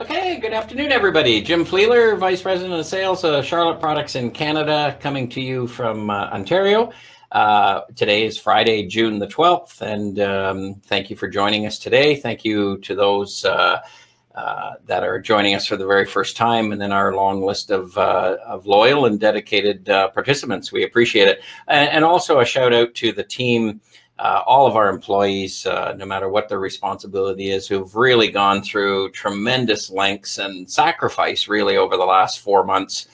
Okay, good afternoon, everybody. Jim Fleeler, Vice President of Sales of Charlotte Products in Canada, coming to you from Ontario. Today is Friday, June the 12th, and thank you for joining us today. Thank you to those that are joining us for the very first time, and then our long list of loyal and dedicated participants. We appreciate it. And also a shout out to the team, all of our employees, no matter what their responsibility is, who've really gone through tremendous lengths and sacrifice really over the last 4 months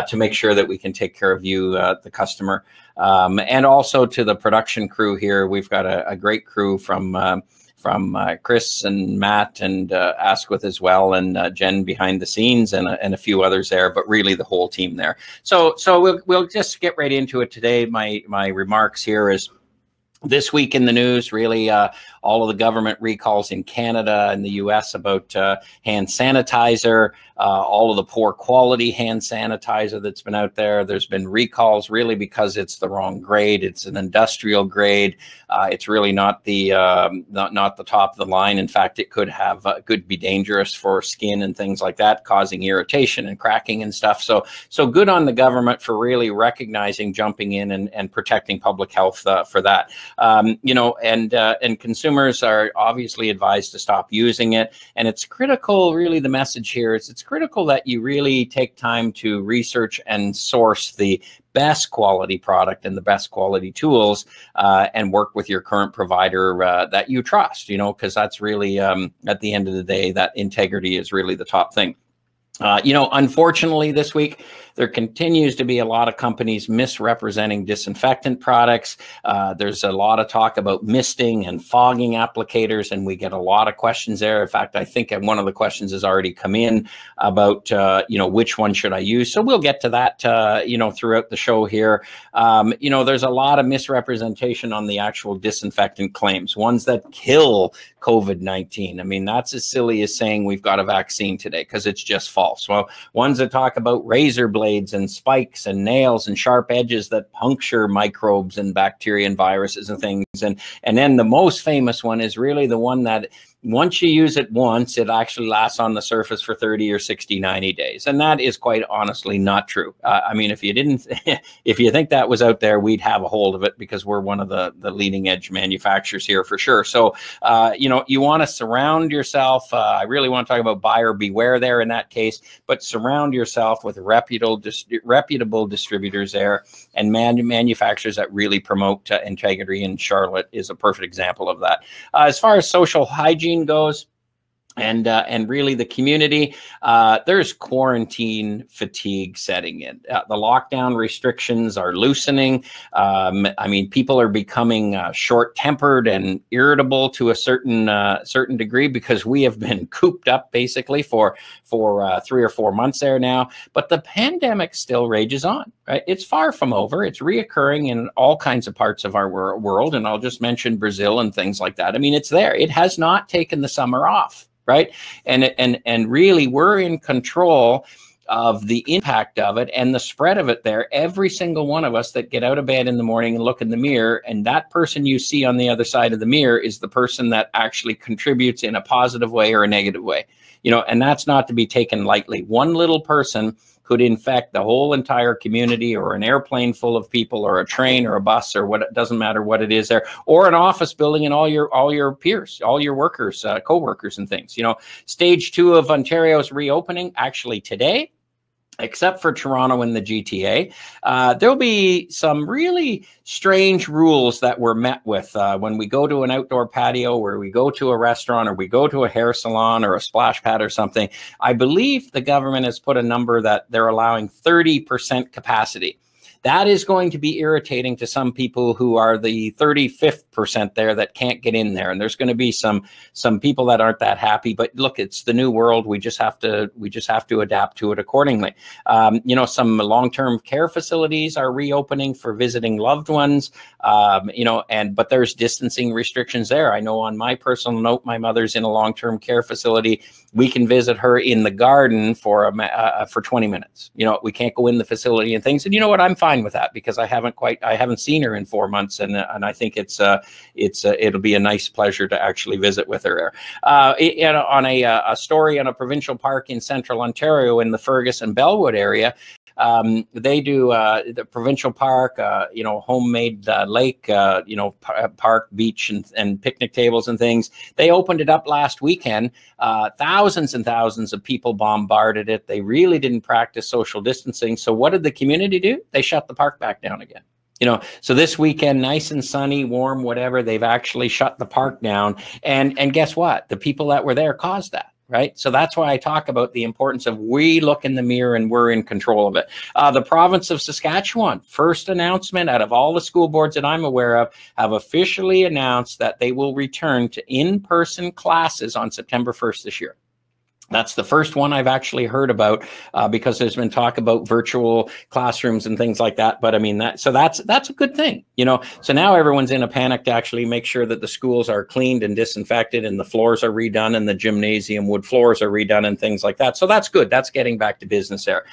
to make sure that we can take care of you, the customer. And also to the production crew here. We've got a great crew from Chris and Matt and Asquith as well, and Jen behind the scenes, and a few others there, but really the whole team there. So we'll just get right into it today. My remarks here is, this week in the news, really, all of the government recalls in Canada and the US about hand sanitizer, all of the poor quality hand sanitizer that's been out there. There's been recalls really because it's the wrong grade. It's an industrial grade. It's really not the not the top of the line. In fact, it could be dangerous for skin and things like that, causing irritation and cracking and stuff. So good on the government for really recognizing, jumping in and protecting public health for that. And consumers are obviously advised to stop using it. And it's critical, really, the message here is it's critical that you really take time to research and source the best quality product and the best quality tools, and work with your current provider that you trust, because that's really, at the end of the day, that integrity is really the top thing. Unfortunately, this week, there continues to be a lot of companies misrepresenting disinfectant products. There's a lot of talk about misting and fogging applicators, and we get a lot of questions there. In fact, I think one of the questions has already come in about, which one should I use? So we'll get to that, throughout the show here. There's a lot of misrepresentation on the actual disinfectant claims, ones that kill COVID-19. I mean, that's as silly as saying we've got a vaccine today, because it's just false. Well, ones that talk about razor blades and spikes and nails and sharp edges that puncture microbes and bacteria and viruses and things. And then the most famous one is really the one that once you use it once, it actually lasts on the surface for 30 or 60, 90 days. And that is quite honestly not true. I mean, if you think that was out there, we'd have a hold of it, because we're one of the leading edge manufacturers here for sure. So, you want to surround yourself. I really want to talk about buyer beware there in that case, but surround yourself with reputable distributors there, and manufacturers that really promote integrity. And Charlotte is a perfect example of that. As far as social hygiene goes, and really the community, there's quarantine fatigue setting in. The lockdown restrictions are loosening. I mean, people are becoming short-tempered and irritable to a certain degree, because we have been cooped up basically for 3 or 4 months there now. But the pandemic still rages on, right? It's far from over. It's reoccurring in all kinds of parts of our world, and I'll just mention Brazil and things like that. I mean, it's there. It has not taken the summer off. Right. And really, we're in control of the impact of it and the spread of it there. Every single one of us that get out of bed in the morning and look in the mirror, and that person you see on the other side of the mirror is the person that actually contributes in a positive way or a negative way. And that's not to be taken lightly. One little person could infect the whole entire community, or an airplane full of people, or a train or a bus, or what, it doesn't matter what it is there, or an office building and all your peers, all your workers, co-workers and things. Stage 2 of Ontario's reopening actually today, except for Toronto and the GTA. There'll be some really strange rules that we're met with when we go to an outdoor patio, or we go to a restaurant, or we go to a hair salon or a splash pad or something. I believe the government has put a number that they're allowing 30% capacity. That is going to be irritating to some people who are the 35th percent there that can't get in there. And there's going to be some people that aren't that happy. But look, it's the new world. We just have to adapt to it accordingly. Some long-term care facilities are reopening for visiting loved ones. But there's distancing restrictions there. I know on my personal note, my mother's in a long-term care facility. We can visit her in the garden for 20 minutes. We can't go in the facility and things. And you know what? I'm fine fine with that because I haven't seen her in 4 months, and I think it'll be a nice pleasure to actually visit with her. On a story on a provincial park in central Ontario in the Fergus and Bellwood area. They do the provincial park, homemade lake, park, beach, and picnic tables and things. They opened it up last weekend. Thousands and thousands of people bombarded it. They really didn't practice social distancing. So what did the community do? They shut the park back down again. So this weekend, nice and sunny, warm, whatever, they've actually shut the park down. And guess what? The people that were there caused that. Right. So that's why I talk about the importance of we look in the mirror and we're in control of it. The province of Saskatchewan, first announcement out of all the school boards that I'm aware of, have officially announced that they will return to in-person classes on September 1st this year. That's the first one I've actually heard about because there's been talk about virtual classrooms and things like that. But I mean, that's a good thing, So now everyone's in a panic to actually make sure that the schools are cleaned and disinfected and the floors are redone and the gymnasium wood floors are redone and things like that. So that's good. That's getting back to business there,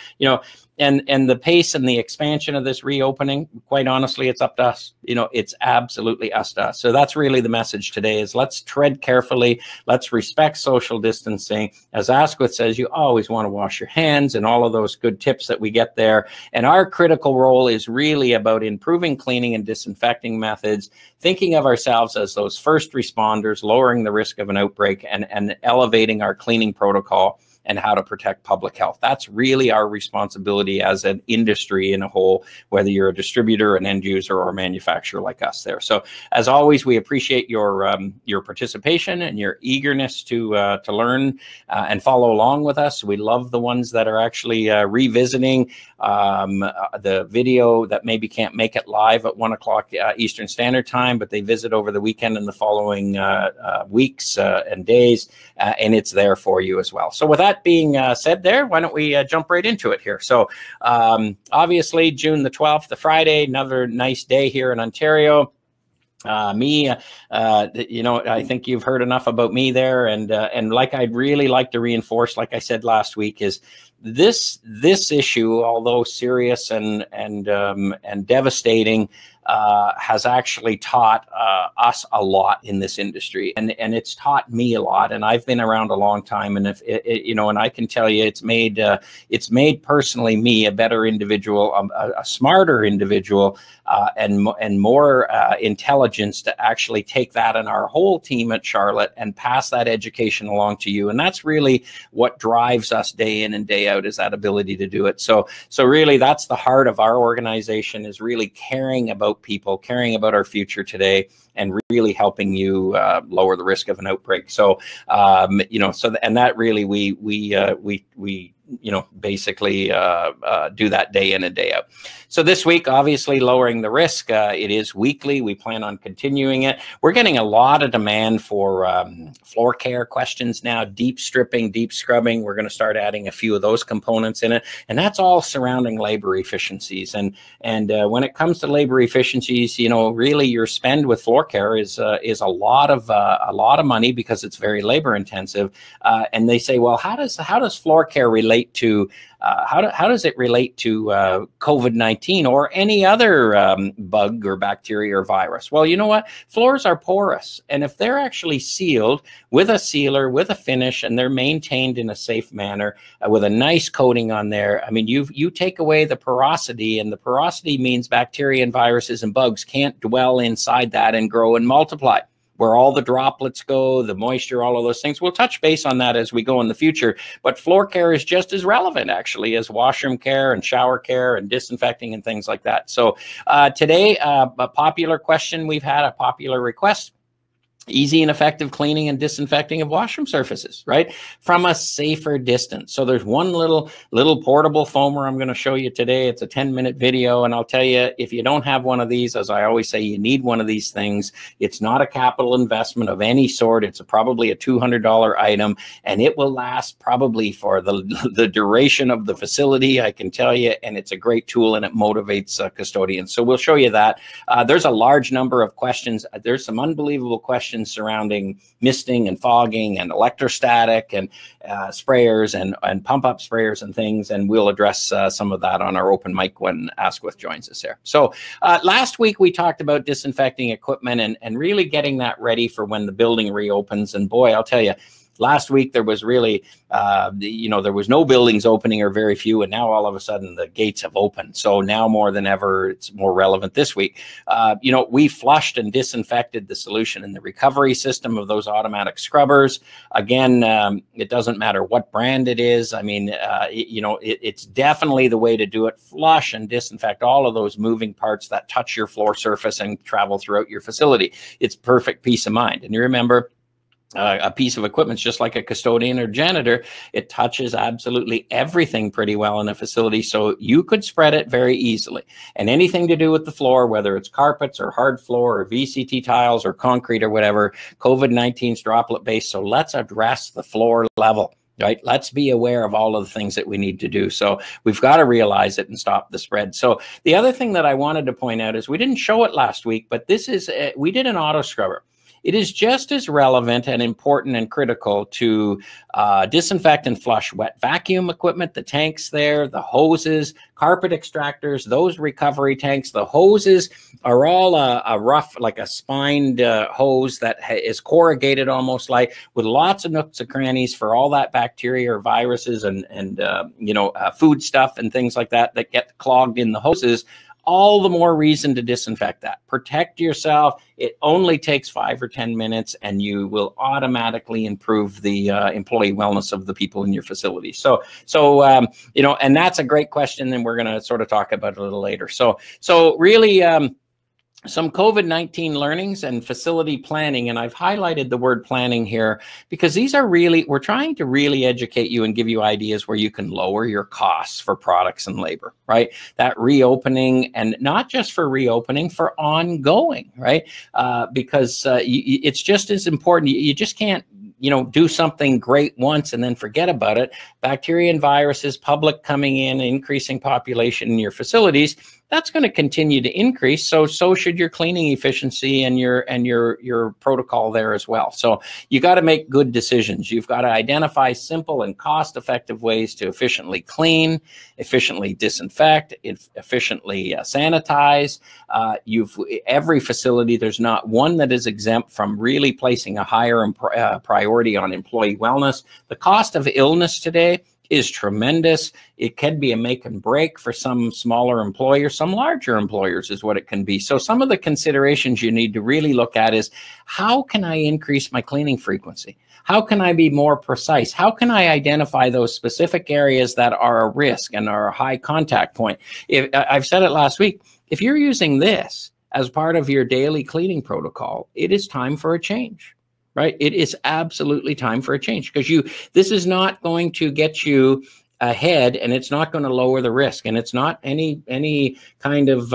And the pace and the expansion of this reopening, quite honestly, it's up to us. It's absolutely us to us. So that's really the message today is let's tread carefully. Let's respect social distancing. As Asquith says, you always want to wash your hands and all of those good tips that we get there. And our critical role is really about improving cleaning and disinfecting methods, thinking of ourselves as those first responders, lowering the risk of an outbreak and elevating our cleaning protocol and how to protect public health. That's really our responsibility as an industry in a whole, whether you're a distributor, an end user, or a manufacturer like us there. So as always, we appreciate your participation and your eagerness to learn and follow along with us. We love the ones that are actually revisiting the video that maybe can't make it live at 1 o'clock Eastern Standard Time, but they visit over the weekend and the following weeks and days, and it's there for you as well. So with that being said there, why don't we jump right into it here? So obviously June the 12th, the Friday, another nice day here in Ontario. I think you've heard enough about me there, and like I'd really like to reinforce, like I said last week, is this issue, although serious and devastating, has actually taught us a lot in this industry, and it's taught me a lot. And I've been around a long time, and and I can tell you, it's made personally me a better individual, a smarter individual, and more intelligence to actually take that and our whole team at Charlotte and pass that education along to you. And that's really what drives us day in and day out, is that ability to do it. So really, that's the heart of our organization, is really caring about people, caring about our future today, and really helping you lower the risk of an outbreak. So and that really we basically do that day in and day out. So this week, obviously, lowering the risk. It is weekly. We plan on continuing it. We're getting a lot of demand for floor care questions now, deep stripping, deep scrubbing. We're going to start adding a few of those components in it, and that's all surrounding labor efficiencies. And when it comes to labor efficiencies, really your spend with floor care is a lot of money because it's very labor intensive. And they say, well, how does floor care relate to how does it relate to COVID-19 or any other bug or bacteria or virus? Well, you know what? Floors are porous, and if they're actually sealed with a sealer, with a finish, and they're maintained in a safe manner with a nice coating on there, I mean, you take away the porosity, and the porosity means bacteria and viruses and bugs can't dwell inside that and grow and multiply. Where all the droplets go, the moisture, all of those things. We'll touch base on that as we go in the future. But floor care is just as relevant, actually, as washroom care and shower care and disinfecting and things like that. So today, a popular question we've had, a popular request: easy and effective cleaning and disinfecting of washroom surfaces, right, from a safer distance. So there's one little portable foamer I'm going to show you today. It's a 10-minute video, and I'll tell you, if you don't have one of these, as I always say, you need one of these things. It's not a capital investment of any sort. It's probably a $200 item, and it will last probably for the duration of the facility, I can tell you, and it's a great tool, and it motivates custodians. So we'll show you that. There's a large number of questions. There's some unbelievable questions questions surrounding misting and fogging and electrostatic and sprayers and pump up sprayers and things. And we'll address some of that on our open mic when Asquith joins us there. So last week we talked about disinfecting equipment and really getting that ready for when the building reopens. And boy, I'll tell you, last week there was really, there was no buildings opening or very few, and now all of a sudden the gates have opened. So now more than ever, it's more relevant this week. We flushed and disinfected the solution in the recovery system of those automatic scrubbers. Again, it doesn't matter what brand it is. I mean, it's definitely the way to do it. Flush and disinfect all of those moving parts that touch your floor surface and travel throughout your facility. It's perfect peace of mind. And you remember, a piece of equipment is just like a custodian or janitor. It touches absolutely everything pretty well in a facility, so you could spread it very easily. And anything to do with the floor, whether it's carpets or hard floor or VCT tiles or concrete or whatever, COVID-19 is droplet based. So let's address the floor level. Right? Let's be aware of all of the things that we need to do. So we've got to realize it and stop the spread. So the other thing that I wanted to point out is we didn't show it last week, but this is, we did an auto scrubber. It is just as relevant and important and critical to disinfect and flush wet vacuum equipment, the tanks there, the hoses, carpet extractors, those recovery tanks. The hoses are all a rough, like a spined hose that is corrugated almost like, with lots of nooks and crannies for all that bacteria or viruses and food stuff and things like that that get clogged in the hoses. All the more reason to disinfect that. Protect yourself. It only takes 5 or 10 minutes, and you will automatically improve the employee wellness of the people in your facility. So and that's a great question, and we're going to sort of talk about it a little later. So really, some COVID-19 learnings and facility planning, and I've highlighted the word planning here because these are really, we're trying to really educate you and give you ideas where you can lower your costs for products and labor, right? That reopening, and not just for reopening, for ongoing, right? Because it's just as important. You just can't do something great once and then forget about it. Bacteria and viruses, public coming in, increasing population in your facilities, that's going to continue to increase. So should your cleaning efficiency and your protocol there as well. So you got to make good decisions. You've got to identify simple and cost-effective ways to efficiently clean, efficiently disinfect, efficiently sanitize. Every facility, there's not one that is exempt from really placing a higher priority on employee wellness. The cost of illness today is tremendous. It can be a make and break for some smaller employers, some larger employers is what it can be. So some of the considerations you need to really look at is, how can I increase my cleaning frequency? How can I be more precise? How can I identify those specific areas that are a risk and are a high contact point? I've said it last week, if you're using this as part of your daily cleaning protocol, it is time for a change. Right? It is absolutely time for a change, because this is not going to get you ahead, and it's not going to lower the risk, and it's not any kind of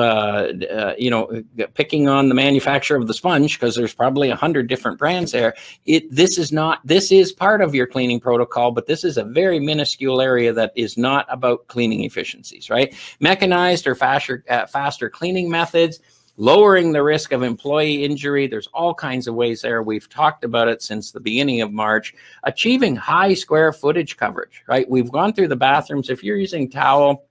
picking on the manufacturer of the sponge, because there's probably 100 different brands there. This is part of your cleaning protocol, but this is a very minuscule area that is not about cleaning efficiencies, right? Mechanized or faster cleaning methods, lowering the risk of employee injury. There's all kinds of ways there. We've talked about it since the beginning of March. Achieving high square footage coverage, right? We've gone through the bathrooms. If you're using towel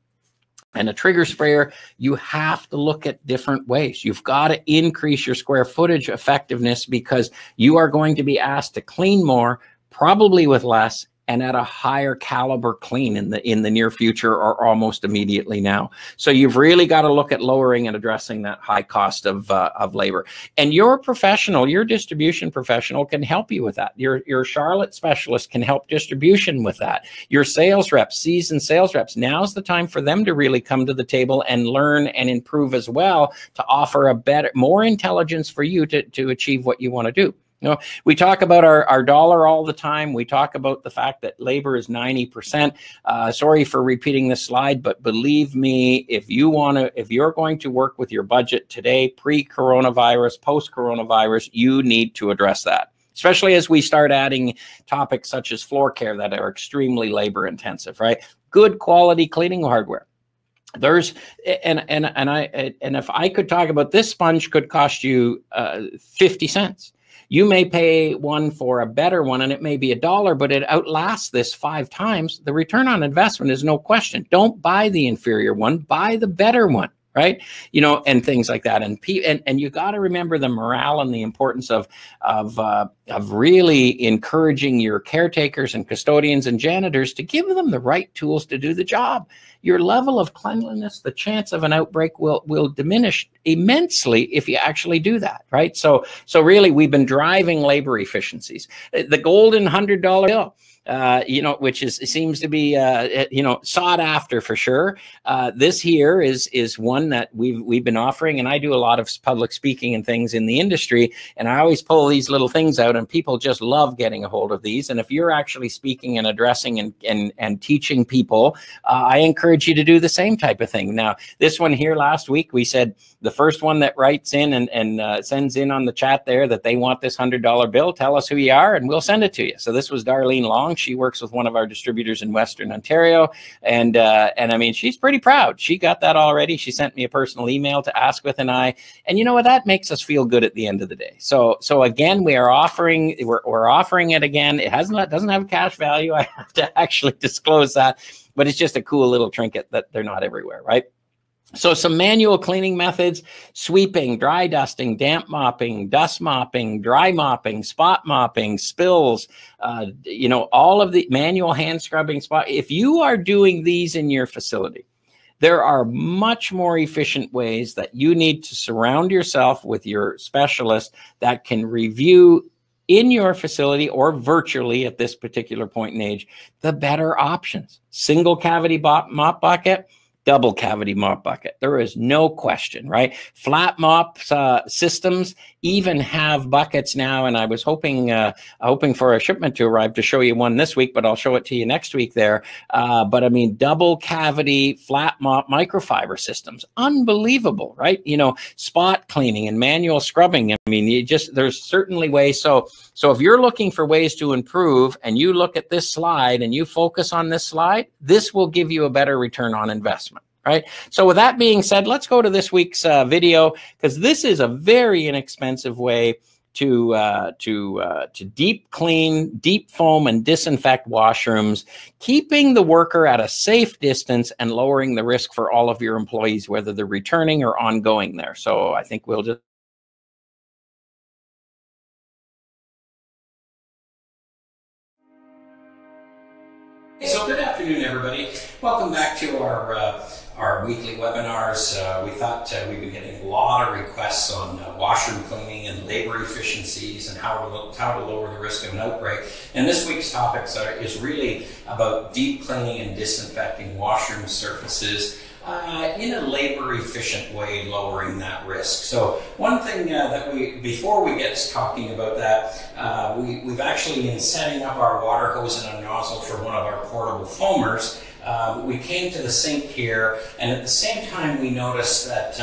and a trigger sprayer, you have to look at different ways. You've got to increase your square footage effectiveness, because you are going to be asked to clean more, probably with less, and at a higher caliber clean in the near future, or almost immediately now. So you've really got to look at lowering and addressing that high cost of labor. And your professional, your distribution professional, can help you with that. Your Charlotte specialist can help distribution with that. Your sales reps, seasoned sales reps, now's the time for them to really come to the table and learn and improve as well, to offer a better, more intelligence for you to achieve what you want to do. We talk about our dollar all the time. We talk about the fact that labor is 90%. Sorry for repeating this slide, but believe me, if you're going to work with your budget today, pre-coronavirus, post-coronavirus, you need to address that, especially as we start adding topics such as floor care that are extremely labor intensive, right? Good quality cleaning hardware. There's and if I could talk about, this sponge could cost you 50 cents. You may pay one for a better one, and it may be $1, but it outlasts this 5 times. The return on investment is no question. Don't buy the inferior one, buy the better one. Right, you know, and things like that, and you got to remember the morale and the importance of really encouraging your caretakers and custodians and janitors to give them the right tools to do the job. Your level of cleanliness, the chance of an outbreak will diminish immensely if you actually do that. Right, so really, we've been driving labor efficiencies. The golden $100 bill. You know, which seems to be you know, sought after for sure. This here is one that we've been offering, and I do a lot of public speaking and things in the industry, and I always pull these little things out, and people just love getting a hold of these. And if you're actually speaking and addressing and teaching people, I encourage you to do the same type of thing. Now, this one here last week, we said the first one that writes in and sends in on the chat there that they want this $100 bill, tell us who you are, and we'll send it to you. So this was Darlene Long. She works with one of our distributors in Western Ontario, and I mean, she's pretty proud. She got that already. She sent me a personal email to ask with, and you know what, that makes us feel good at the end of the day. So again, we're offering it again. It doesn't have cash value. I have to actually disclose that, but it's just a cool little trinket that they're not everywhere, right? So some manual cleaning methods: sweeping, dry dusting, damp mopping, dust mopping, dry mopping, spot mopping, spills, you know, all of the manual hand scrubbing spot. If you are doing these in your facility, there are much more efficient ways that you need to surround yourself with your specialist that can review in your facility or virtually at this particular point in age, the better options. Single cavity mop bucket, double cavity mop bucket. There is no question, right? Flat mop systems even have buckets now, and I was hoping for a shipment to arrive to show you one this week, but I'll show it to you next week there. But I mean, double cavity flat mop microfiber systems, unbelievable, right? You know, spot cleaning and manual scrubbing. I mean, there's certainly ways. So if you're looking for ways to improve, and you look at this slide and you focus on this slide, this will give you a better return on investment. Right. So with that being said, let's go to this week's video, because this is a very inexpensive way to deep clean, deep foam, and disinfect washrooms, keeping the worker at a safe distance and lowering the risk for all of your employees, whether they're returning or ongoing there. So I think we'll just. So good afternoon, everybody. Welcome back to our weekly webinars. We thought we've been getting a lot of requests on washroom cleaning and labor efficiencies and how to lower the risk of an outbreak. And this week's topics is really about deep cleaning and disinfecting washroom surfaces in a labor efficient way, lowering that risk. So one thing that before we get talking about that, we've actually, in setting up our water hose and a nozzle for one of our portable foamers, we came to the sink here, and at the same time we noticed that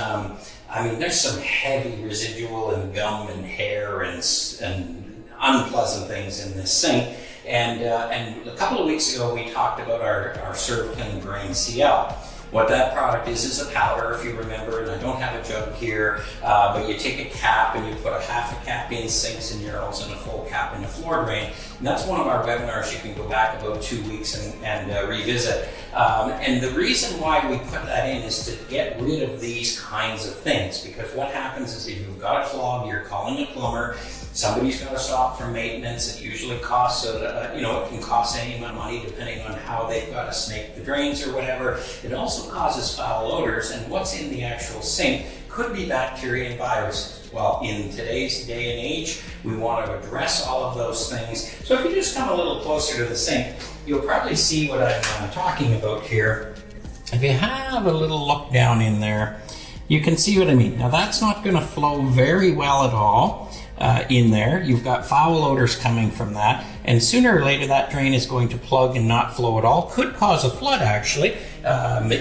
I mean, there's some heavy residual and gum and hair and unpleasant things in this sink. And a couple of weeks ago we talked about our Serve Clean Drain CL. What that product is a powder, if you remember, and I don't have a jug here, but you take a cap and you put a half a cap in sinks and urinals and a full cap in the floor drain. And that's one of our webinars you can go back about 2 weeks and revisit. And the reason why we put that in is to get rid of these kinds of things, because what happens is if you've got a clog, you're calling a plumber, somebody's got to stop for maintenance. It usually costs, you know, it can cost any amount of money depending on how they've got to snake the drains or whatever. It also causes foul odors, and what's in the actual sink could be bacteria and viruses. Well, in today's day and age, we want to address all of those things. So if you just come a little closer to the sink, you'll probably see what I'm talking about here. If you have a little look down in there, you can see what I mean. Now that's not going to flow very well at all. In there, you've got foul odors coming from that, and sooner or later that drain is going to plug and not flow at all. Could cause a flood, actually,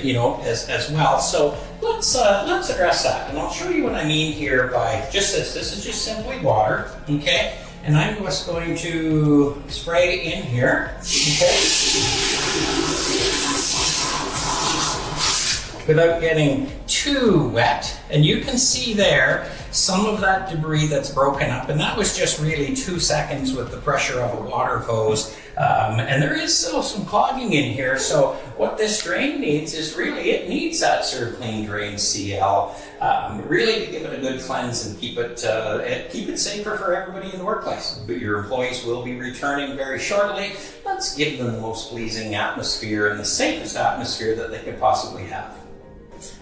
you know, as well. So let's address that, and I'll show you what I mean here by just this. This is just simply water, okay? And I'm just going to spray in here, okay? without getting too wet. And you can see there some of that debris that's broken up, and that was just really 2 seconds with the pressure of a water hose. And there is still some clogging in here, so what this drain needs is really, it needs that Serve Clean Drain CL, really to give it a good cleanse and keep it safer for everybody in the workplace. But your employees will be returning very shortly. Let's give them the most pleasing atmosphere and the safest atmosphere that they could possibly have.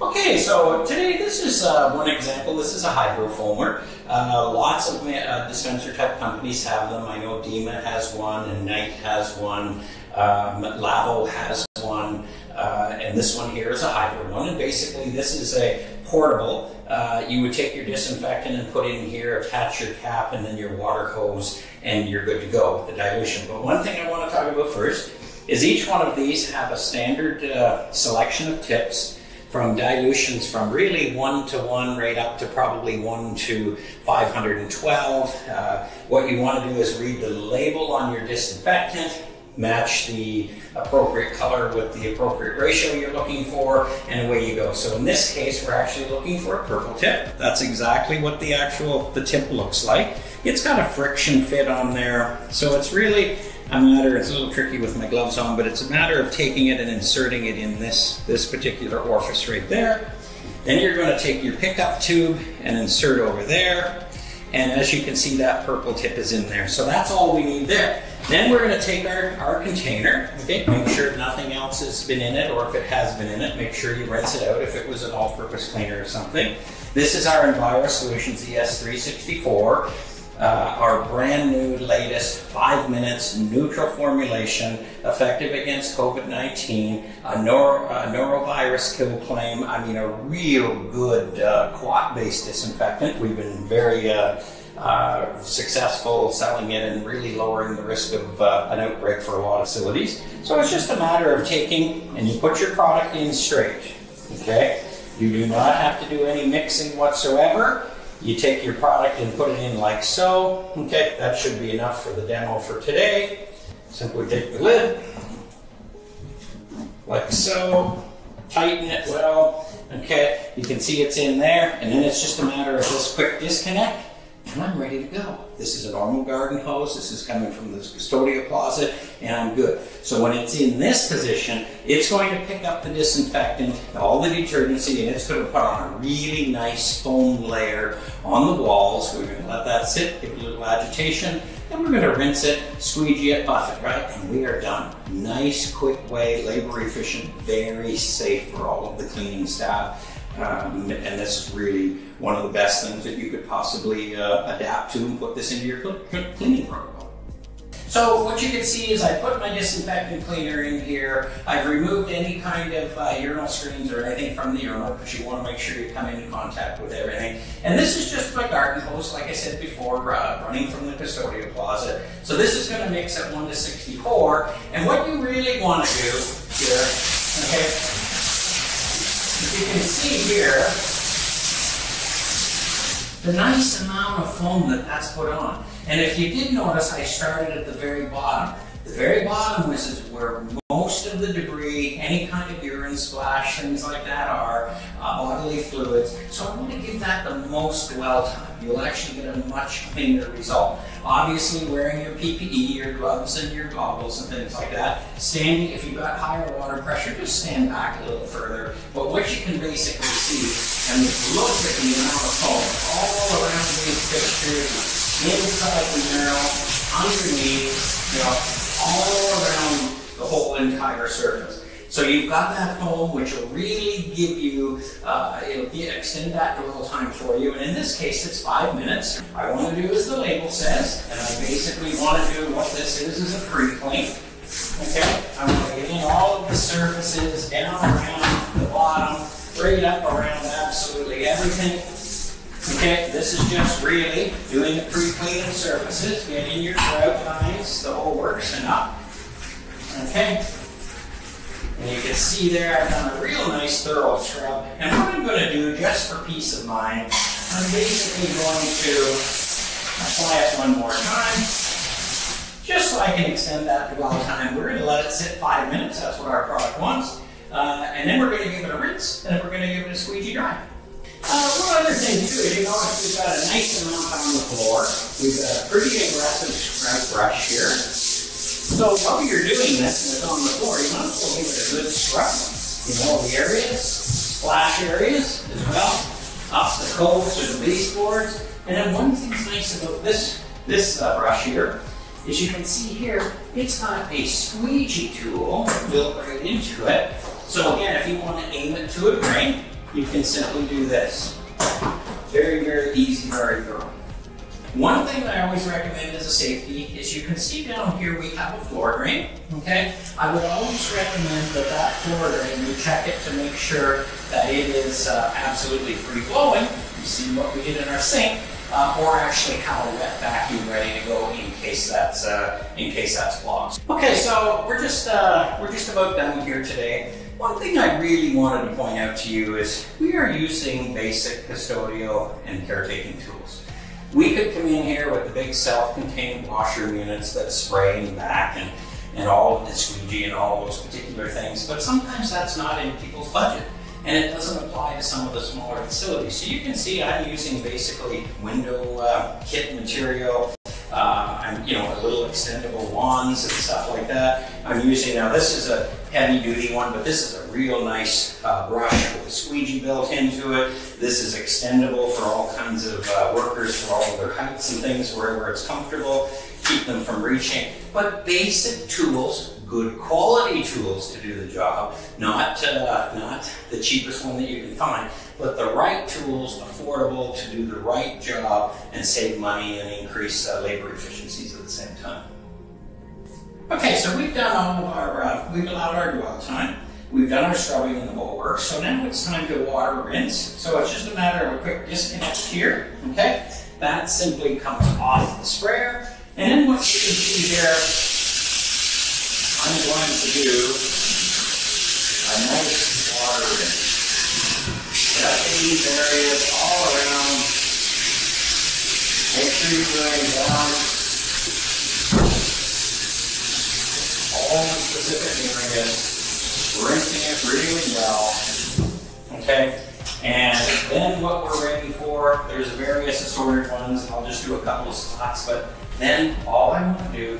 Okay, so today this is one example. This is a hydrofoamer. Lots of dispenser type companies have them. I know Dima has one, and Knight has one, Lavo has one, and this one here is a hydro one. And basically this is a portable. You would take your disinfectant and put in here, attach your cap and then your water hose, and you're good to go with the dilution. But one thing I want to talk about first is each one of these have a standard selection of tips, from dilutions from really 1 to 1 right up to probably 1 to 512. What you want to do is read the label on your disinfectant, match the appropriate color with the appropriate ratio you're looking for, and away you go. So in this case, we're actually looking for a purple tip. That's exactly what the tip looks like. It's got a friction fit on there, so it's really a matter, it's a little tricky with my gloves on, but it's a matter of taking it and inserting it in this particular orifice right there. Then you're going to take your pickup tube and insert over there. And as you can see, that purple tip is in there. So that's all we need there. Then we're going to take our container, okay, make sure nothing else has been in it, or if it has been in it, make sure you rinse it out if it was an all-purpose cleaner or something. This is our Enviro Solutions Es 364. Our brand new latest 5 minutes neutral formulation, effective against COVID-19, a norovirus kill claim. I mean, a real good quat-based disinfectant. We've been very successful selling it and really lowering the risk of an outbreak for a lot of facilities. So it's just a matter of taking, and you put your product in straight, okay? You do not have to do any mixing whatsoever. You take your product and put it in like so. Okay, that should be enough for the demo for today. Simply take the lid, like so, tighten it well. Okay, you can see it's in there, and then it's just a matter of this quick disconnect, and I'm ready to go. This is a normal garden hose. This is coming from this custodial closet, and I'm good. So when it's in this position, it's going to pick up the disinfectant, all the detergency, and it's going to put on a really nice foam layer on the walls. We're going to let that sit, give it a little agitation, then we're going to rinse it, squeegee it, buff it, right? And we are done. Nice, quick way, labor efficient, very safe for all of the cleaning staff. And this is really one of the best things that you could possibly adapt to and put this into your cleaning protocol. So what you can see is I put my disinfectant cleaner in here. I've removed any kind of urinal screens or anything from the urinal, because you want to make sure you come into contact with everything. And this is just my garden hose, like I said before, running from the custodial closet. So this is going to mix at 1 to 64. And what you really want to do here, okay, you can see here the nice amount of foam that's put on. And if you did notice, I started at the very bottom. The very bottom is where most of the debris, any kind of urine splash, things like that are, bodily fluids. So I want to give that the most dwell time. You'll actually get a much cleaner result. Obviously wearing your PPE, your gloves and your goggles and things like that. Standing, if you've got higher water pressure, just stand back a little further. But what you can basically see, and look at the amount of foam all around these fixtures, inside the urinal, underneath, you know, all around the whole entire surface. So you've got that foam, which will really give you, it'll extend that dwell time for you. And in this case, it's 5 minutes. I want to do as the label says, and I basically want to do what this is a pre-clean. Okay, I want to get in all of the surfaces, down around the bottom, right up around absolutely everything. Okay, this is just really doing the pre-cleaning surfaces, getting your grout lines, the whole works, and up. Okay. And you can see there I've done a real nice thorough scrub. And what I'm going to do, just for peace of mind, I'm basically going to apply it one more time, just so I can extend that dwell time. We're going to let it sit 5 minutes. That's what our product wants. And then we're going to give it a rinse, and then we're going to give it a squeegee dry. One other thing to do is, you notice we've got a nice amount on the floor. We've got a pretty aggressive scrub brush here. So while you're doing this and it's on the floor, you might as well give it a good scrub. You know, the areas, splash areas as well, up the coats or the baseboards. And then one thing's nice about this brush here is you can see here, it's got a squeegee tool built right into it. So again, if you want to aim it to a drain, you can simply do this. Very, very easy, very thorough. One thing that I always recommend as a safety is you can see down here we have a floor drain, okay? I would always recommend that floor drain, you check it to make sure that it is absolutely free flowing. You see what we did in our sink, or actually have a wet vacuum ready to go in case that's clogged. Okay, so we're just about done here today. One thing I really wanted to point out to you is we are using basic custodial and caretaking tools. We could come in here with the big self-contained washroom units that spray and back and all of the squeegee and all those particular things, but sometimes that's not in people's budget. And it doesn't apply to some of the smaller facilities. So you can see I'm using basically window kit material. I'm, a little extendable wands and stuff like that. I'm using, now this is a heavy duty one, but this is a real nice brush with a squeegee built into it. This is extendable for all kinds of workers for all of their heights and things, wherever it's comfortable, keep them from reaching. But basic tools, good quality tools to do the job, not the cheapest one that you can find, but the right tools, affordable to do the right job and save money and increase labor efficiencies at the same time. Okay, so we've done all of our, we've allowed our dwell time, we've done our scrubbing and the whole work, so now it's time to water rinse. So it's just a matter of a quick disconnect here, okay? That simply comes off the sprayer, and then what you can see here, I'm going to do a nice water rinse. Just in these areas all around. Make sure you're going down all the specific areas, rinsing it really well. Okay, and then what we're ready for, there's various assorted ones, and I'll just do a couple of spots, but then all I want to do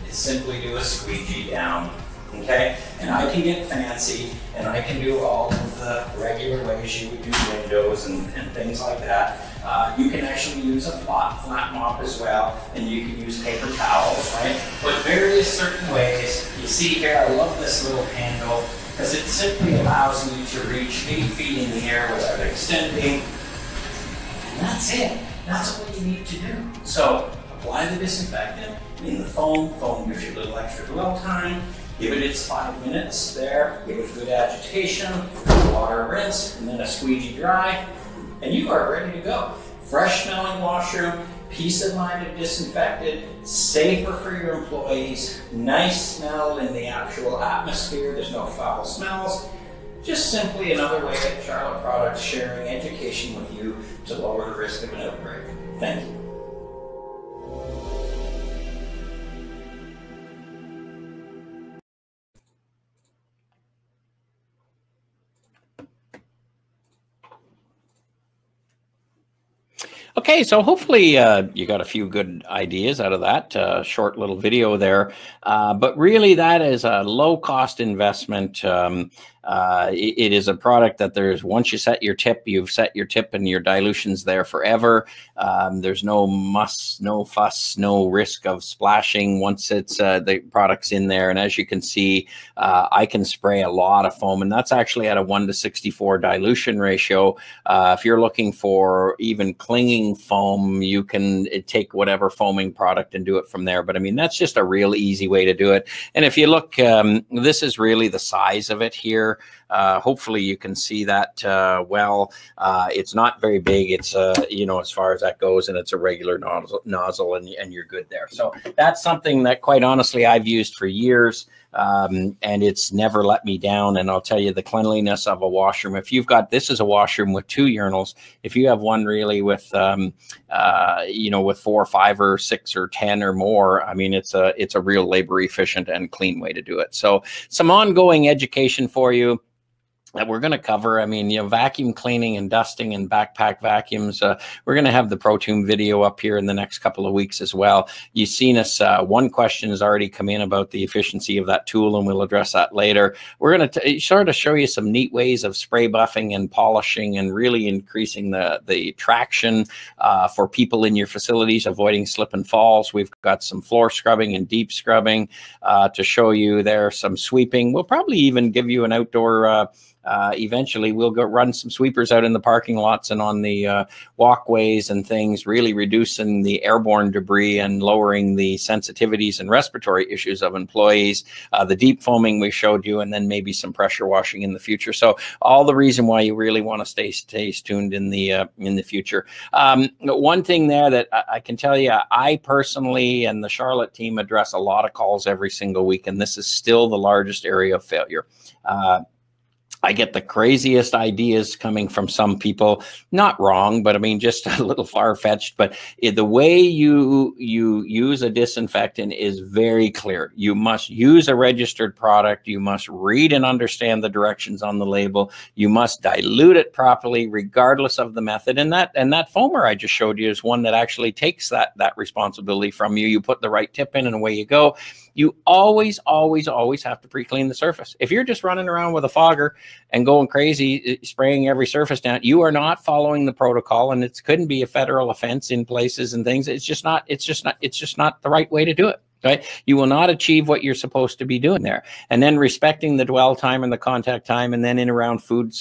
is simply do a squeegee down. Okay, and I can get fancy and I can do all of the regular ways you would do windows and things like that. You can actually use a flat mop as well, and you can use paper towels, right? But various certain ways. You see here, I love this little handle because it simply allows you to reach 8 feet in the air without extending. And that's it. That's all you need to do. So apply the disinfectant in the foam. Foam gives you a little extra dwell time. Give it its 5 minutes there, give it good agitation, water rinse, and then a squeegee dry, and you are ready to go. Fresh smelling washroom, peace of mind of disinfected, safer for your employees, nice smell in the actual atmosphere, there's no foul smells. Just simply another way that Charlotte Products sharing education with you to lower the risk of an outbreak. Thank you. Okay, so hopefully you got a few good ideas out of that short little video there. But really, that is a low-cost investment. It is a product that once you set your tip, you've set your tip and your dilution's there forever. There's no muss, no fuss, no risk of splashing once it's the product's in there. And as you can see, I can spray a lot of foam, and that's actually at a 1:64 dilution ratio. If you're looking for even clinging foam, you can take whatever foaming product and do it from there. But I mean, that's just a real easy way to do it. And if you look, this is really the size of it here. Hopefully you can see that well. It's not very big. It's as far as that goes, and it's a regular nozzle and you're good there. So that's something that quite honestly I've used for years. and it's never let me down. And I'll tell you, the cleanliness of a washroom, if you've got, this is a washroom with 2 urinals. If you have one really with, you know, with 4 or 5 or 6 or 10 or more, I mean, it's a real labor efficient and clean way to do it. So some ongoing education for you that we're going to cover. I mean, you know, vacuum cleaning and dusting and backpack vacuums. We're going to have the ProTune video up here in the next couple of weeks as well. You've seen us. One question has already come in about the efficiency of that tool, and we'll address that later. We're going to sort of show you some neat ways of spray buffing and polishing and really increasing the traction for people in your facilities, avoiding slip and falls. We've got some floor scrubbing and deep scrubbing to show you there, some sweeping. We'll probably even give you an outdoor eventually we'll go run some sweepers out in the parking lots and on the walkways and things, really reducing the airborne debris and lowering the sensitivities and respiratory issues of employees. The deep foaming we showed you, and then maybe some pressure washing in the future. So all the reason why you really want to stay tuned in the future. One thing there that I can tell you, I personally and the Charlotte team address a lot of calls every single week, and this is still the largest area of failure. I get the craziest ideas coming from some people, not wrong, but I mean, just a little far-fetched. But the way you use a disinfectant is very clear. You must use a registered product. You must read and understand the directions on the label. You must dilute it properly, regardless of the method. And that foamer I just showed you is one that actually takes that responsibility from you. You put the right tip in and away you go. You always, always, always have to pre-clean the surface. If you're just running around with a fogger and going crazy, spraying every surface down, you are not following the protocol, and it couldn't be a federal offense in places and things. It's just not the right way to do it. Right? You will not achieve what you're supposed to be doing there. And then respecting the dwell time and the contact time, and then in around food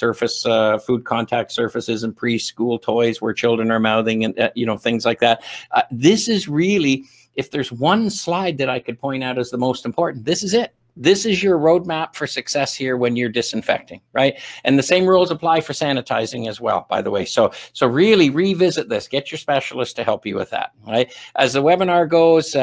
contact surfaces and preschool toys where children are mouthing and you know, things like that. This is really, if there's one slide that I could point out as the most important, this is it. This is your roadmap for success here when you're disinfecting, right? And the same rules apply for sanitizing as well, by the way. So really revisit this. Get your specialist to help you with that, right? As the webinar goes,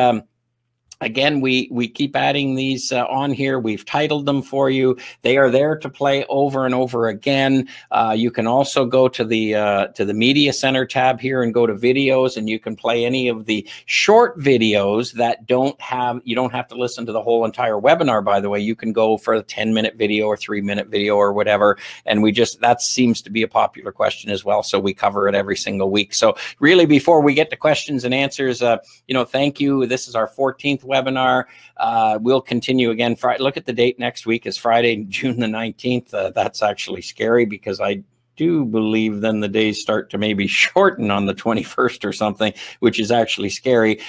again, we keep adding these on here. We've titled them for you. They are there to play over and over again. You can also go to the Media Center tab here and go to videos, and you can play any of the short videos that you don't have to listen to the whole entire webinar, by the way. You can go for a 10-minute video or 3-minute video or whatever. And that seems to be a popular question as well. So we cover it every single week. So really, before we get to questions and answers, you know, thank you. This is our 14th webinar. We'll continue again. Look at the date next week is Friday, June the 19th. That's actually scary because I do believe then the days start to maybe shorten on the 21st or something, which is actually scary.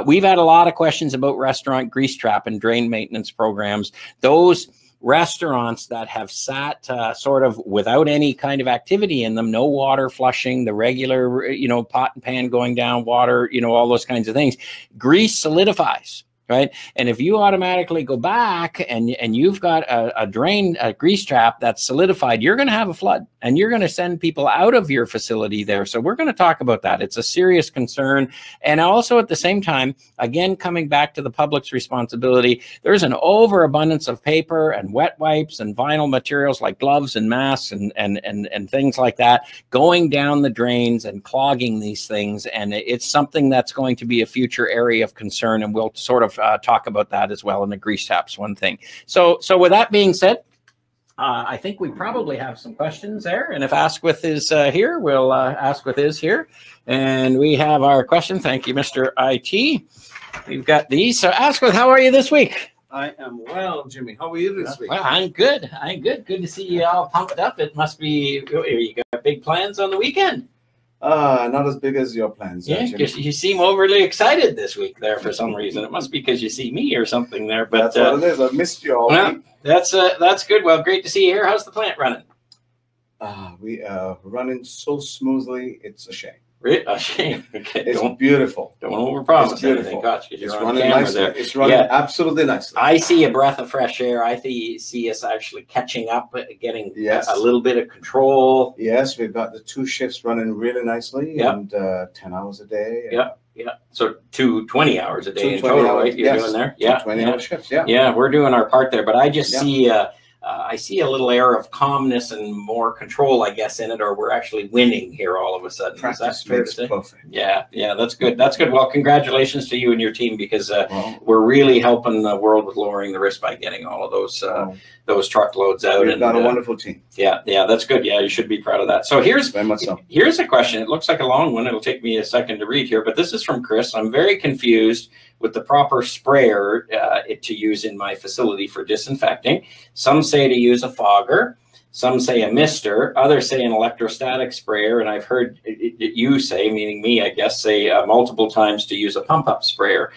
We've had a lot of questions about restaurant grease trap and drain maintenance programs. Those restaurants that have sat sort of without any kind of activity in them, no water flushing, the regular, you know, pot and pan going down, water, you know, all those kinds of things, grease solidifies. Right. And if you automatically go back and you've got a grease trap that's solidified, you're going to have a flood and you're going to send people out of your facility there. So we're going to talk about that. It's a serious concern. And also at the same time, again, coming back to the public's responsibility, there's an overabundance of paper and wet wipes and vinyl materials like gloves and masks and things like that going down the drains and clogging these things. And it's something that's going to be a future area of concern. And we'll sort of talk about that as well in the grease traps, one thing. So with that being said, I think we probably have some questions there. And if Ask With is here, we'll Ask With is here. And we have our question. Thank you, Mr. IT. We've got these. So Ask With, how are you this week? I am well, Jimmy. How are you this week? Well, I'm good. I'm good. Good to see you all pumped up. It must be, you got big plans on the weekend. Not as big as your plans. Yeah, you seem overly excited this week there for some reason. It must be because you see me or something there. But that's what it is. I've missed you all week. That's good. Well, great to see you here. How's the plant running? We are running so smoothly. It's a shame. Really? A shame. Okay. It's beautiful. Don't overpromise anything. Gotcha. It's running nicely. It's running absolutely nicely. I see a breath of fresh air. I see us actually catching up, getting a little bit of control. Yes, we've got the 2 shifts running really nicely and 10 hours a day. Yeah. So 2 20 hours a day in 20 total, hours, right? You're yes. doing there? Yeah. 20-hour shifts, yeah. Yeah, we're doing our part there, but I just see I see a little air of calmness and more control, I guess, in it, or we're actually winning here all of a sudden. Practice makes perfect. Yeah, yeah, that's good. That's good. Well, congratulations to you and your team, because we're really helping the world with lowering the risk by getting all of those truckloads out. We've got a wonderful team. Yeah, yeah, that's good. Yeah, you should be proud of that. So here's a question. It looks like a long one. It'll take me a second to read here, but this is from Chris. I'm very confused with the proper sprayer to use in my facility for disinfecting. Some say to use a fogger, some say a mister, others say an electrostatic sprayer, and I've heard you say, meaning me, I guess, say multiple times to use a pump-up sprayer.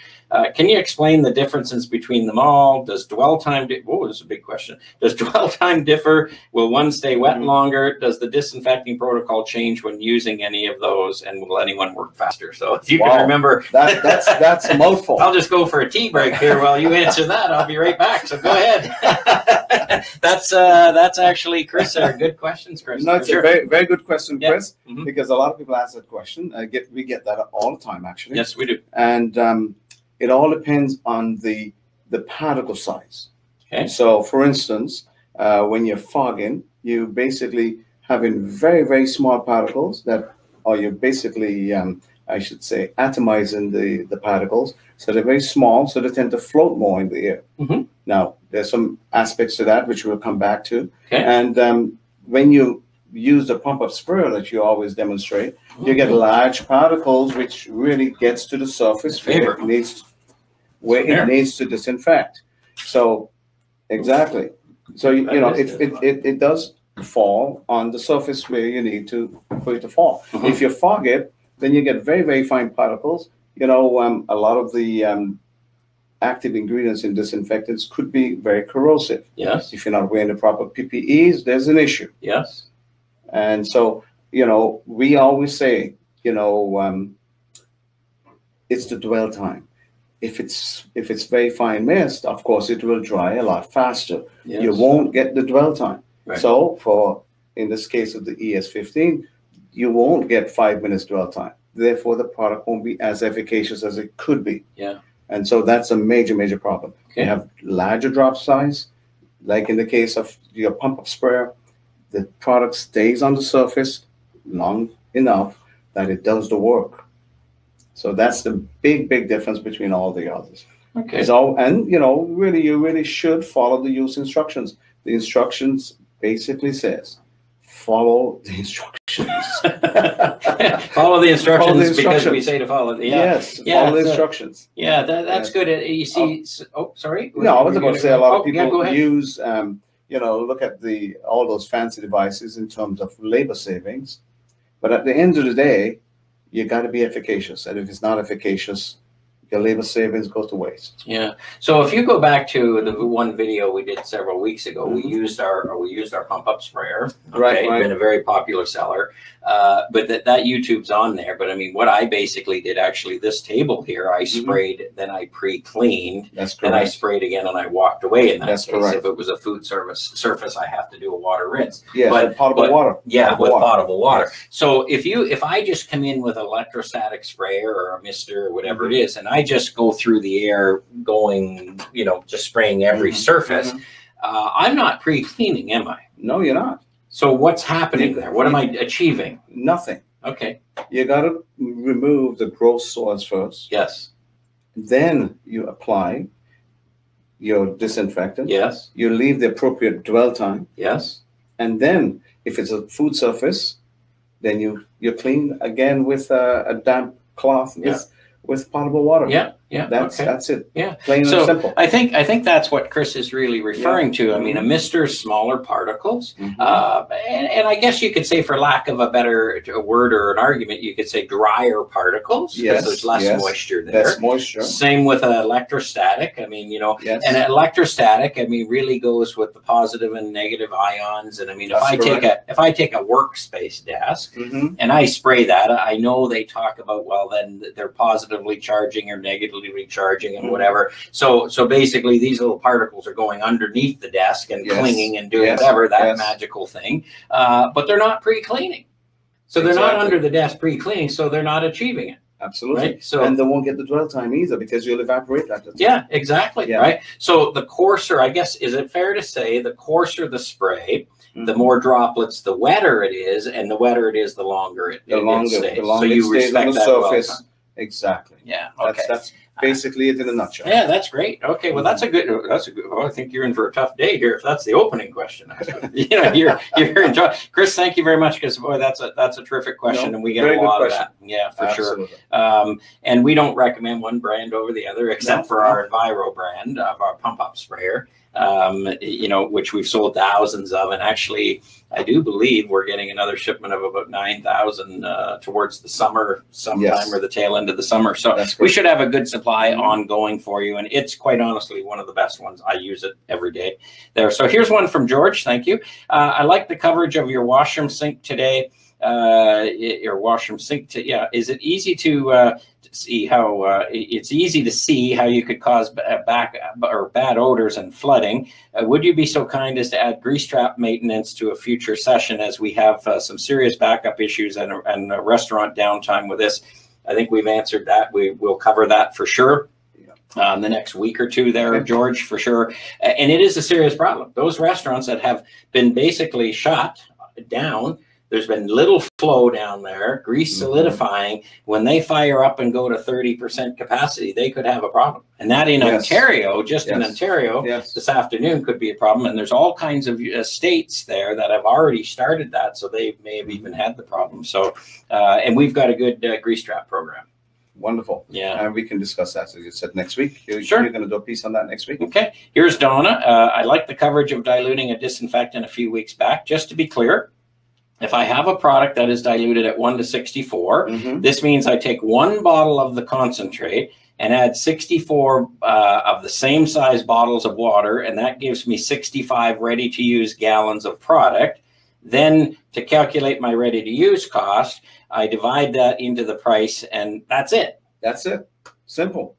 Can you explain the differences between them all? Does dwell time, whoa, this is a big question. Does dwell time differ? Will one stay wet longer? Does the disinfecting protocol change when using any of those? And will anyone work faster? So if you can remember. That's a mouthful. I'll just go for a tea break here while you answer that. I'll be right back. So go ahead. That's actually, Chris, good questions, Chris. No, it's a very, very good question, Chris, because a lot of people ask that question. We get that all the time, actually. Yes, we do. And it all depends on the particle size. Okay. So, for instance, when you're fogging, you basically having very, very small particles or you're basically, I should say, atomizing the particles. So they're very small, so they tend to float more in the air. Now, there's some aspects to that which we'll come back to. Okay. And when you use the pump-up sprayer that you always demonstrate, you get large particles, which really gets to the surface where it needs to disinfect. So, exactly. So you know it does fall on the surface where you need for it to fall. If you fog it, then you get very, very fine particles. You know, a lot of the active ingredients in disinfectants could be very corrosive. Yes. If you're not wearing the proper PPEs, there's an issue. Yes. And so, you know, we always say, you know, it's the dwell time. If it's very fine mist, of course, it will dry a lot faster. Yes. You won't get the dwell time. Right. So in this case of the ES15, you won't get 5 minutes dwell time. Therefore, the product won't be as efficacious as it could be. Yeah. And so that's a major, major problem. Okay. You have larger drop size, like in the case of your pump-up sprayer, the product stays on the surface long enough that it does the work. So that's the big, big difference between all the others. Okay. And you know, you really should follow the use instructions. The instructions basically says, follow the instructions. Follow the instructions because we say to follow. Yes, follow the instructions. Yeah, that's good. You see, sorry. No, I was going to say a lot of people use, you know, look at all those fancy devices in terms of labor savings, but at the end of the day, you got to be efficacious, and if it's not efficacious, your labor savings go to waste. Yeah. So if you go back to the one video we did several weeks ago, we used our pump up sprayer. Okay? Right. It's been a very popular seller. But that YouTube's on there. But I mean, what I basically did, actually, this table here, I sprayed, then I pre-cleaned. That's correct. Then I sprayed again, and I walked away. In that That's case, correct. if it was a food surface, I have to do a water rinse. Yeah, but potable water. Yeah, potable water. Yes. So if I just come in with an electrostatic sprayer or a mister or whatever it is, and I just go through the air going, you know, just spraying every surface, I'm not pre-cleaning, am I? No, you're not. So what's happening there? What am I achieving? Nothing. Okay. You got to remove the gross soils first. Yes. Then you apply your disinfectant. Yes. You leave the appropriate dwell time. Yes. And then if it's a food surface, then you clean again with a damp cloth with potable water. Yeah. Yeah. That's it. Yeah. Plain and simple. I think that's what Chris is really referring to. I mean, a mister, smaller particles. And I guess you could say, for lack of a better word or an argument, you could say drier particles, because there's less moisture there. Less moisture. Same with an electrostatic. I mean, you know, and an electrostatic, I mean, really goes with the positive and negative ions. And I mean, if I take a workspace desk and I spray that, I know they talk about, well, then they're positively charging or negatively recharging and whatever. So basically, these little particles are going underneath the desk and clinging and doing whatever, that magical thing. But they're not pre-cleaning. So they're not under the desk pre-cleaning, so they're not achieving it. Absolutely. Right? So, and they won't get the dwell time either because you'll evaporate that. Yeah, exactly. Right. So the coarser, I guess, is it fair to say the coarser the spray, the more droplets, the wetter it is, and the wetter it is, the longer it stays. So you respect on the surface. Exactly. Yeah. Okay. That's basically it in a nutshell. Yeah, that's great. Okay, well, that's a good. Well, I think you're in for a tough day here if that's the opening question. You're enjoying. Chris, thank you very much, because boy, that's a terrific question, and we get a lot of that. Yeah, for sure. And we don't recommend one brand over the other, except for our Enviro brand of our pump up sprayer. Which we've sold thousands of, and actually I do believe we're getting another shipment of about 9,000 towards the summer sometime, or the tail end of the summer. So we should have a good supply ongoing for you, and it's quite honestly one of the best ones. I use it every day there. So here's one from George. Thank you. I like the coverage of your washroom sink today. Your washroom sink. Is it easy to see how it's easy to see how you could cause bad odors and flooding? Would you be so kind as to add grease trap maintenance to a future session, as we have some serious backup issues and restaurant downtime with this? I think we've answered that. We will cover that for sure. The next week or two there, George, for sure. And it is a serious problem. Those restaurants that have been basically shut down, there's been little flow down there, grease solidifying. When they fire up and go to 30% capacity, they could have a problem. And that in Ontario, in Ontario, this afternoon could be a problem. And there's all kinds of states there that have already started that, so they may have even had the problem. So, and we've got a good grease trap program. Wonderful. Yeah. And we can discuss that, as you said, next week. You're going to do a piece on that next week. Okay. Here's Donna. I like the coverage of diluting a disinfectant a few weeks back. Just to be clear, if I have a product that is diluted at 1:64, this means I take 1 bottle of the concentrate and add 64 of the same size bottles of water, and that gives me 65 ready-to-use gallons of product. Then to calculate my ready-to-use cost, I divide that into the price, and that's it. That's it. Simple.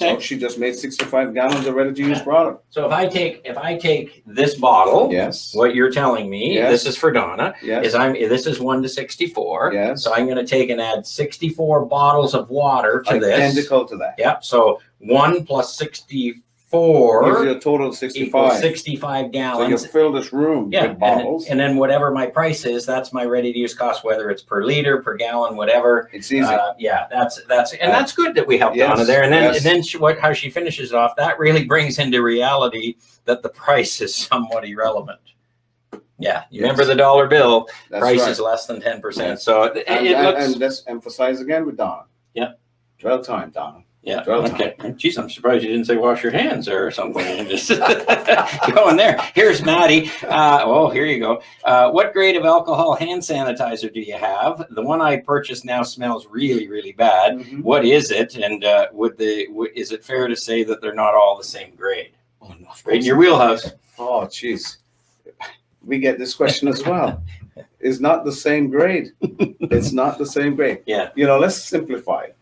Okay. So she just made 65 gallons of ready-to-use product. So if I take this bottle, what you're telling me, this is for Donna, this is 1:64. So I'm going to take and add 64 bottles of water to this. Identical to that. Yep. So 1 plus 64 gives you a total of 65. 65 gallons. So you fill this room with bottles. And then whatever my price is, that's my ready-to-use cost, whether it's per liter, per gallon, whatever. It's easy. That's good that we helped Donna there. And then how she finishes it off, that really brings into reality that the price is somewhat irrelevant. Yeah, you remember the dollar bill? Price is less than 10%. So and let's emphasize again with Donna. Yeah. Dwell time, Donna. Yeah. Okay. Geez, I'm surprised you didn't say wash your hands there or something. Just going there. Here's Maddie. Here you go. What grade of alcohol hand sanitizer do you have? The one I purchased now smells really, really bad. What is it? And is it fair to say that they're not all the same grade? Oh, no. Right in your wheelhouse. Oh, geez. We get this question as well. It's not the same grade. It's not the same grade. Yeah. Let's simplify it.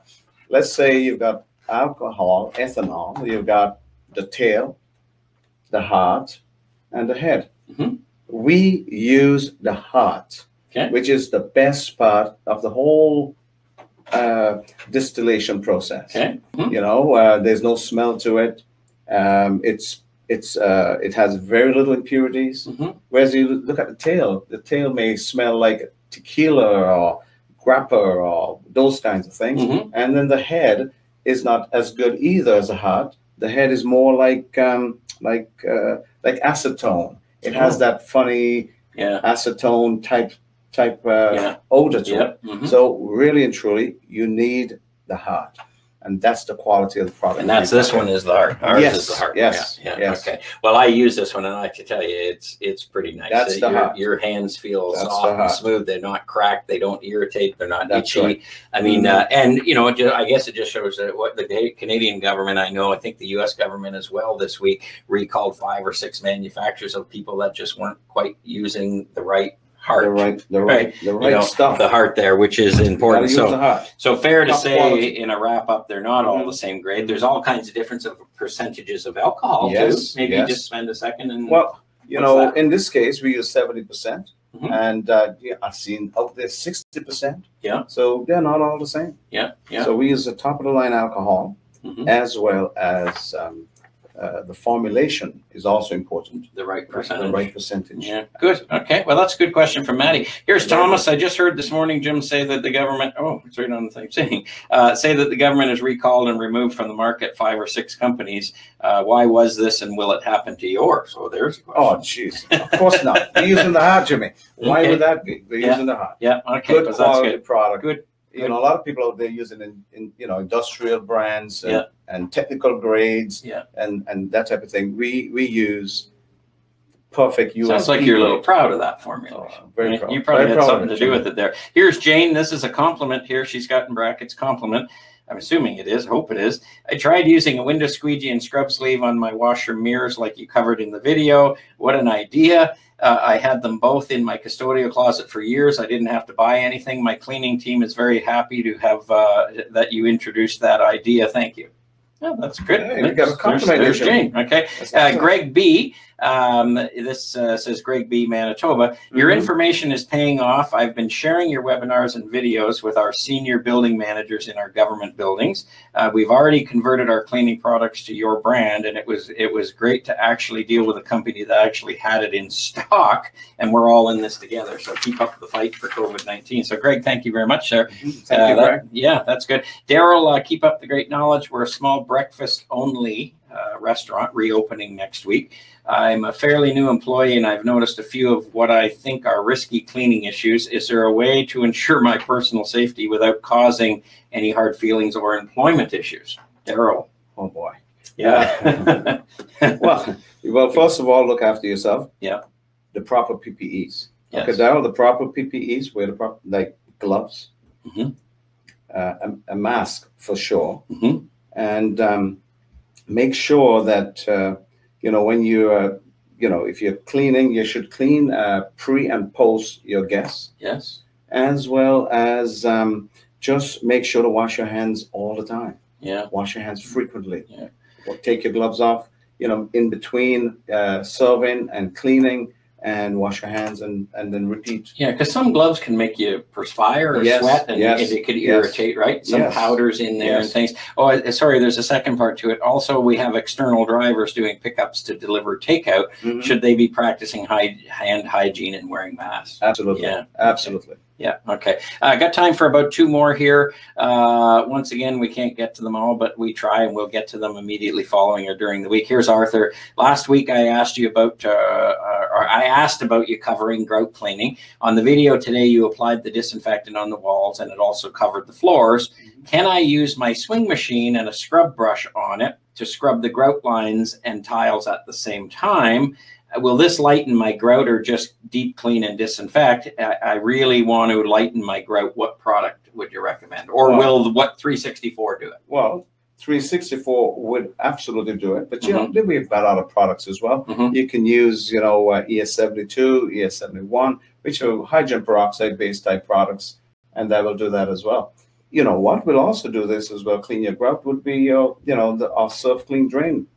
Let's say you've got alcohol, ethanol, you've got the tail, the heart, and the head. We use the heart, which is the best part of the whole distillation process. There's no smell to it. It has very little impurities. Whereas you look at the tail may smell like tequila or grappa or those kinds of things. And then the head is not as good either as the heart. The head is more like acetone. It has that funny acetone type odor to it. So really and truly, you need the heart. And that's the quality of the product. And this one is the heart. Ours is the heart. Yes. Okay. Well, I use this one, and I like to tell you, it's pretty nice. That's the heart. Your hands feel soft and smooth. They're not cracked. They don't irritate. They're not itchy. Right. I mean, and I guess it just shows that what the Canadian government, I think the U.S. government as well this week recalled 5 or 6 manufacturers of people that just weren't quite using the right heart. The right stuff. The heart there, which is important. So fair to say, quality. In a wrap up, they're not all the same grade. There's all kinds of difference of percentages of alcohol too. Maybe just spend a second and in this case we use 70%. and yeah, I've seen out there 60%. Yeah. So they're not all the same. Yeah. Yeah. So we use the top of the line alcohol, as well as the formulation is also important. The right percentage. The right percentage. Yeah. Good. Okay. Well, that's a good question from Maddie. Here's Thomas. I just heard this morning Jim say that the government, oh, it's right on the thing, say that the government has recalled and removed from the market 5 or 6 companies. Why was this, and will it happen to yours? So there's a question. Oh, jeez. Of course not. They're using the heart, Jimmy. Why would that be? They're using the heart. Yeah. Okay. Good quality product. Good. You know, a lot of people out there using in industrial brands and technical grades and that type of thing. We use perfect US. Sounds like you're a little proud of that formula. Oh, very proud. You probably had something to do with it there. Here's Jane. This is a compliment here. She's got in brackets compliment. I'm assuming it is. Hope it is. I tried using a window squeegee and scrub sleeve on my washroom mirrors like you covered in the video. What an idea. I had them both in my custodial closet for years. I didn't have to buy anything. My cleaning team is very happy to have that you introduced that idea. Thank you. Oh, that's good. Hey, we got a compliment. There's Jane. Okay. Greg B. This says Greg B. Manitoba. Your information is paying off. I've been sharing your webinars and videos with our senior building managers in our government buildings. We've already converted our cleaning products to your brand, and it was great to actually deal with a company that actually had it in stock, and we're all in this together. So keep up the fight for COVID-19. So Greg, thank you very much, sir. Thank you, Greg. Yeah, that's good. Daryl, keep up the great knowledge. We're a small breakfast only restaurant reopening next week. I'm a fairly new employee, and I've noticed a few of what I think are risky cleaning issues. Is there a way to ensure my personal safety without causing any hard feelings or employment issues? Daryl. Oh boy. Yeah. well, first of all, look after yourself. Yeah. The proper PPEs. Yes. Okay, Daryl, the proper PPEs, wear the proper, like gloves, a mask for sure, and make sure that when you if you're cleaning, you should clean pre and post your guests. Yes. As well as just make sure to wash your hands all the time. Yeah. Wash your hands frequently. Yeah. Or take your gloves off, in between serving and cleaning, and wash your hands and then repeat. Yeah, because some gloves can make you perspire or sweat, and it could irritate, right? Some powders in there and things. Oh, sorry, there's a second part to it. Also, we have external drivers doing pickups to deliver takeout. Should they be practicing hand hygiene and wearing masks? Absolutely. Yeah. Absolutely. Yeah. Okay. Got time for about 2 more here. Once again, we can't get to them all, but we try, and we'll get to them immediately following or during the week. Here's Arthur. Last week, I asked you about, or I asked about you covering grout cleaning. On the video today, you applied the disinfectant on the walls, and it also covered the floors. Can I use my swing machine and a scrub brush on it to scrub the grout lines and tiles at the same time? Will this lighten my grout or just deep clean and disinfect? I really want to lighten my grout. What product would you recommend? Or will what 364 do it? Well, 364 would absolutely do it. But, we've got other products as well. You can use, ES72, ES71, which are hydrogen peroxide-based type products, and that will do that as well. What will also do this as well, clean your grout, would be, our Surf Clean Drain.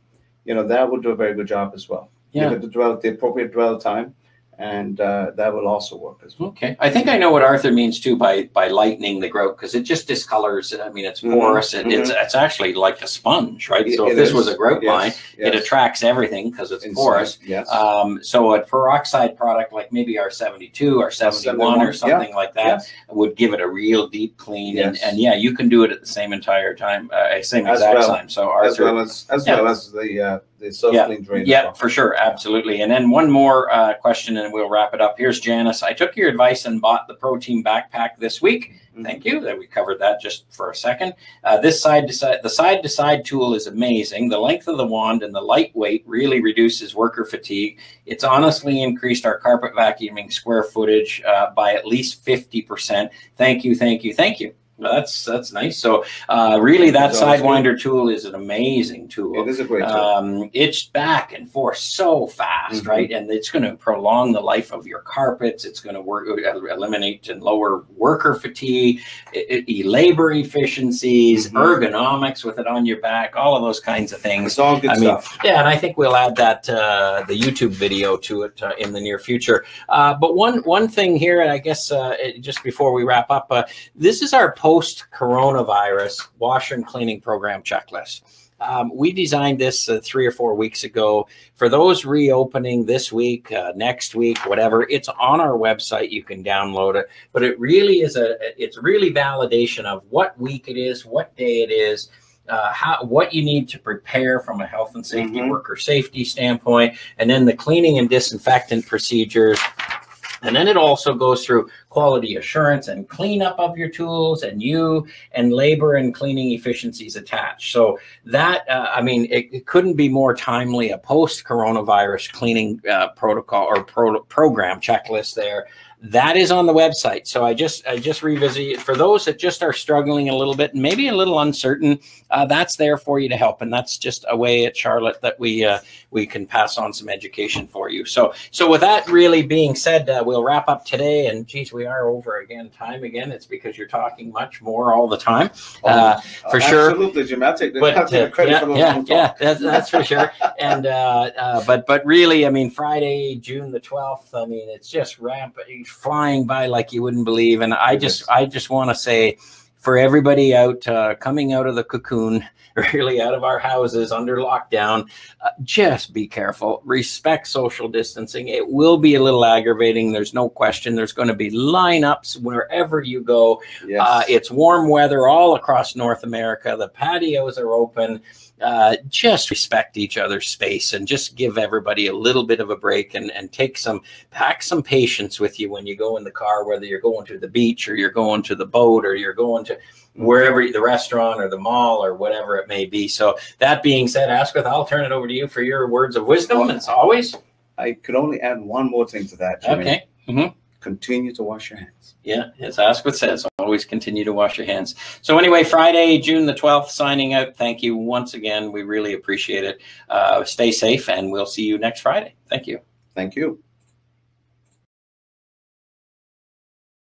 That would do a very good job as well. Yeah. Give it the appropriate dwell time, and that will also work as well. Okay. I think I know what Arthur means too by lightening the grout, because it just discolors. I mean, it's porous. It's actually like a sponge, right? So if this was a grout line, it attracts everything because it's porous. Yes. So a peroxide product like maybe our 72 or 71 or something like that would give it a real deep clean. And you can do it at the same entire time, same exact time. So Arthur, as well as the Surf Clean Drain. Yeah, for sure. Absolutely. And then one more question, and we'll wrap it up. Here's Janice. I took your advice and bought the protein backpack this week. Thank you. That we covered that just for a second. The side-to-side tool is amazing. The length of the wand and the lightweight really reduces worker fatigue. It's honestly increased our carpet vacuuming square footage by at least 50%. Thank you. Thank you. Thank you. Well, that's nice. So really, that Sidewinder tool is an amazing tool. It is a great tool. It's back and forth so fast, right? And it's going to prolong the life of your carpets. It's going to eliminate and lower worker fatigue, labor efficiencies, ergonomics with it on your back, all of those kinds of things. It's all good stuff. Yeah, and I think we'll add that the YouTube video to it in the near future. But one thing here, and I guess just before we wrap up, this is our post-coronavirus washroom cleaning program checklist. We designed this 3 or 4 weeks ago. For those reopening this week, next week, whatever, it's on our website. You can download it. But it really is it's really validation of what week it is, what day it is, what you need to prepare from a health and safety, worker safety standpoint, and then the cleaning and disinfectant procedures. And then it also goes through quality assurance and cleanup of your tools and labor and cleaning efficiencies attached. So that, I mean, it couldn't be more timely, a post-coronavirus cleaning protocol or program checklist there. That is on the website. So I just revisit it. For those that just are struggling a little bit and maybe a little uncertain, that's there for you to help. And that's just a way at Charlotte that we can pass on some education for you. So with that really being said, we'll wrap up today. And geez, we are over time again. It's because you're talking much more all the time, for sure. Absolutely, Jim. I'll take the credit for the long talk. That's for sure. And but really, I mean, Friday, June the 12th. I mean, it's just rampant, flying by like you wouldn't believe. And I just want to say, for everybody out coming out of the cocoon, really out of our houses under lockdown, just be careful. Respect social distancing. It will be a little aggravating. There's no question. There's going to be lineups wherever you go. Yes. It's warm weather all across North America. The patios are open. Just respect each other's space and just give everybody a little bit of a break and pack some patience with you when you go in the car, whether you're going to the beach or you're going to the boat or you're going to wherever, the restaurant or the mall or whatever it may be. So that being said, Asquith, I'll turn it over to you for your words of wisdom, as always. I could only add one more thing to that, Jimmy. Okay. Continue to wash your hands. Yeah, as Asquith says, always continue to wash your hands. So anyway, Friday, June the 12th, signing out. Thank you once again. We really appreciate it. Stay safe, and we'll see you next Friday. Thank you. Thank you.